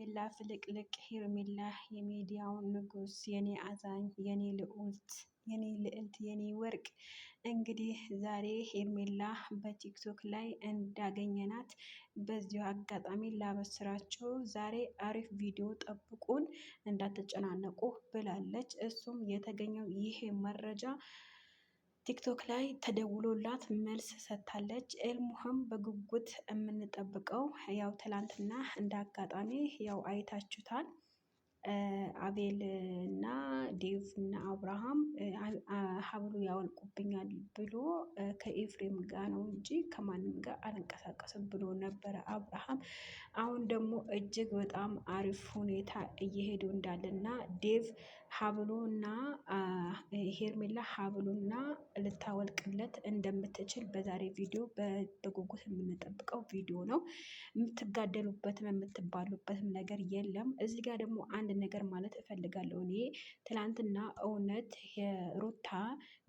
ሄርሜላ ፍልቅልቅ፣ ሄርሜላ የሚዲያው ንጉስ፣ የኔ አዛኝ፣ የኔ ልዑልት፣ የኔ ልዕልት፣ የኔ ወርቅ። እንግዲህ ዛሬ ሄርሜላ በቲክቶክ ላይ እንዳገኘናት በዚሁ አጋጣሚ ላበስራቸው፣ ዛሬ አሪፍ ቪዲዮ ጠብቁን እንዳትጨናነቁ ብላለች። እሱም የተገኘው ይሄ መረጃ ቲክቶክ ላይ ተደውሎላት መልስ ሰጥታለች። ኤልሙሃም በጉጉት የምንጠብቀው ያው ትላንትና እንደ አጋጣሚ ያው አይታችሁታል። አቤል እና ዴቭ እና አብርሃም ሀብሉ ያወልቁብኛል ብሎ ከኤፍሬም ጋር ነው እንጂ ከማንም ጋር አልንቀሳቀስም ብሎ ነበረ አብርሃም። አሁን ደግሞ እጅግ በጣም አሪፍ ሁኔታ እየሄዱ እንዳለና ዴቭ ሀብሉና ሄርሜላ ሀብሉና ልታወልቅለት እንደምትችል በዛሬ ቪዲዮ በጉጉት የምንጠብቀው ቪዲዮ ነው። የምትጋደሉበትም የምትባሉበትም ነገር የለም። እዚህ ጋር ደግሞ አንድ ነገር ማለት እፈልጋለሁ። እኔ ትላንትና እውነት የሩታ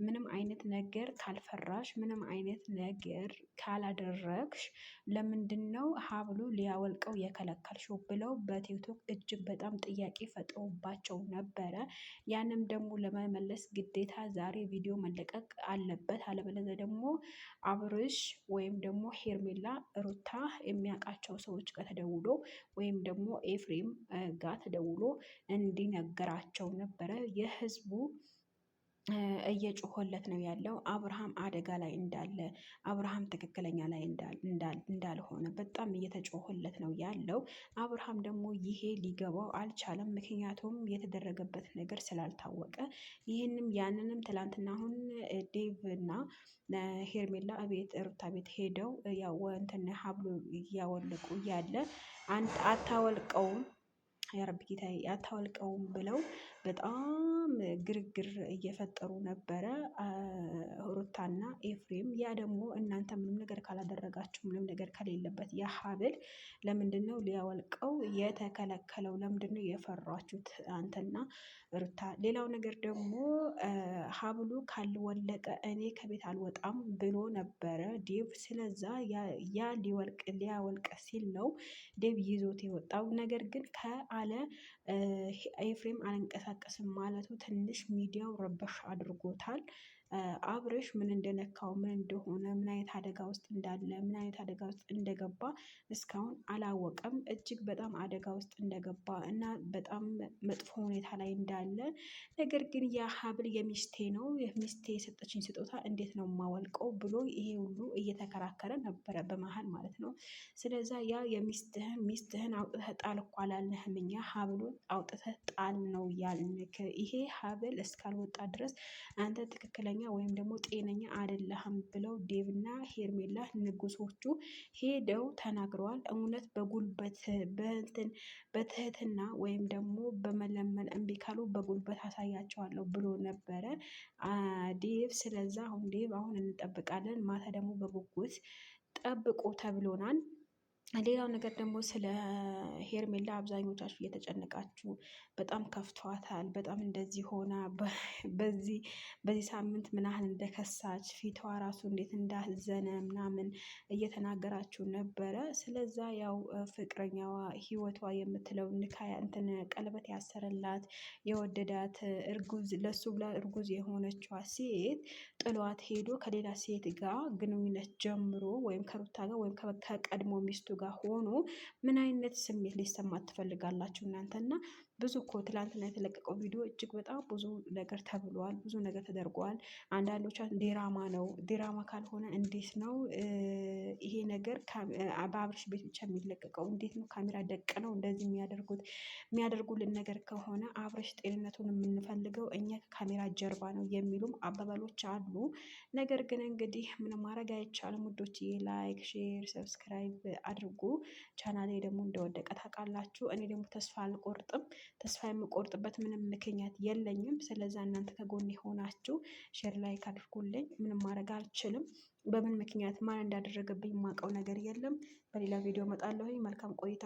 ምንም አይነት ነገር ካልፈራሽ፣ ምንም አይነት ነገር ካላደረግሽ ለምንድን ነው ሀብሉ ሊያወልቀው የከለከልሽው ብለው በቲክቶክ እጅግ በጣም ጥያቄ ፈጥሮባቸው ነበረ። ያንም ደግሞ ለመመለስ ግዴታ ዛሬ ቪዲዮ መለቀቅ አለበት። አለበለዚያ ደግሞ አብርሽ ወይም ደግሞ ሄርሜላ ሩታ የሚያውቃቸው ሰዎች ጋር ተደውሎ ወይም ደግሞ ኤፍሬም ጋር ተደውሎ እንዲነገራቸው ነበረ። የህዝቡ እየጮሆለት ነው ያለው። አብርሃም አደጋ ላይ እንዳለ፣ አብርሃም ትክክለኛ ላይ እንዳልሆነ በጣም እየተጮሆለት ነው ያለው። አብርሃም ደግሞ ይሄ ሊገባው አልቻለም። ምክንያቱም የተደረገበት ነገር ስላልታወቀ ይህንም ያንንም ትላንትና አሁን ዴቭ እና ሄርሜላ ቤት ሩታ ቤት ሄደው ያው እንትን ሀብሉ እያወለቁ እያለ አታወልቀውም ያረብ ጌታዬ አታወልቀውም ብለው በጣም ግርግር እየፈጠሩ ነበረ ሩታና ኤፍሬም። ያ ደግሞ እናንተ ምንም ነገር ካላደረጋችሁ፣ ምንም ነገር ከሌለበት ያ ሀብል ለምንድን ነው ሊያወልቀው የተከለከለው? ለምንድን ነው የፈሯችሁት አንተና ሩታ? ሌላው ነገር ደግሞ ሀብሉ ካልወለቀ እኔ ከቤት አልወጣም ብሎ ነበረ ዴቭ። ስለዛ ያ ሊያወልቅ ሲል ነው ዴቭ ይዞት የወጣው። ነገር ግን ከአለ ኤፍሬም አልንቀሳቀስም ማለቱ ትንሽ ሚዲያው ረበሽ አድርጎታል። አብርሽ ምን እንደነካው፣ ምን እንደሆነ፣ ምን አይነት አደጋ ውስጥ እንዳለ፣ ምን አይነት አደጋ ውስጥ እንደገባ እስካሁን አላወቀም። እጅግ በጣም አደጋ ውስጥ እንደገባ እና በጣም መጥፎ ሁኔታ ላይ እንዳለ፣ ነገር ግን ያ ሀብል የሚስቴ ነው፣ ሚስቴ የሰጠችኝ ስጦታ እንዴት ነው የማወልቀው ብሎ ይሄ ሁሉ እየተከራከረ ነበረ በመሀል ማለት ነው። ስለዛ ያ ሚስትህን አውጥተህ ጣል እኮ አላልንህም እኛ፣ ሀብሉን አውጥተህ ጣል ነው ያልንክ። ይሄ ሀብል እስካልወጣ ድረስ አንተ ትክክለኛ ወይም ደግሞ ጤነኛ አይደለህም ብለው ዴቭና ሄርሜላ ንጉሶቹ ሄደው ተናግረዋል። እውነት በጉልበት በትህትና ወይም ደግሞ በመለመን እምቢ ካሉ በጉልበት አሳያቸዋለሁ ብሎ ነበረ ዴቭ። ስለዛ አሁን ዴቭ አሁን እንጠብቃለን፣ ማታ ደግሞ በጉጉት ጠብቁ ተብሎናል። ሌላው ነገር ደግሞ ስለ ሄርሜላ አብዛኞቻችሁ እየተጨነቃችሁ በጣም ከፍቷታል፣ በጣም እንደዚህ ሆና በዚህ ሳምንት ምን ያህል እንደከሳች ፊቷ ራሱ እንዴት እንዳዘነ ምናምን እየተናገራችሁ ነበረ። ስለዛ ያው ፍቅረኛዋ ህይወቷ የምትለው ንካያ እንትን ቀለበት ያሰረላት የወደዳት እርጉዝ ለሱ ብላ እርጉዝ የሆነችዋ ሴት ጥሏት ሄዶ ከሌላ ሴት ጋር ግንኙነት ጀምሮ ወይም ከሩታ ጋር ወይም ከቀድሞ ሚስቱ ጋር ሆኖ ምን አይነት ስሜት ሊሰማት ትፈልጋላችሁ እናንተና? ብዙ እኮ ትላንትና የተለቀቀው ቪዲዮ እጅግ በጣም ብዙ ነገር ተብሏል፣ ብዙ ነገር ተደርጓል። አንዳንዶች ዲራማ ነው፣ ዲራማ ካልሆነ እንዴት ነው ይሄ ነገር በአብርሽ ቤት ብቻ የሚለቀቀው? እንዴት ነው ካሜራ ደቅ ነው እንደዚህ የሚያደርጉልን ነገር ከሆነ አብርሽ ጤንነቱን የምንፈልገው እኛ ከካሜራ ጀርባ ነው የሚሉም አባባሎች አሉ። ነገር ግን እንግዲህ ምንም ማድረግ አይቻልም ውዶች። ላይክ፣ ሼር፣ ሰብስክራይብ አድርጉ። ቻናሌ ደግሞ እንደወደቀ ታውቃላችሁ። እኔ ደግሞ ተስፋ አልቆርጥም። ተስፋ የምቆርጥበት ምንም ምክንያት የለኝም። ስለዛ እናንተ ከጎን ሆናችሁ ሼር ላይክ አድርጉልኝ። ምንም ማድረግ አልችልም። በምን ምክንያት ማን እንዳደረገብኝ የማውቀው ነገር የለም። በሌላ ቪዲዮ እመጣለሁ። መልካም ቆይታ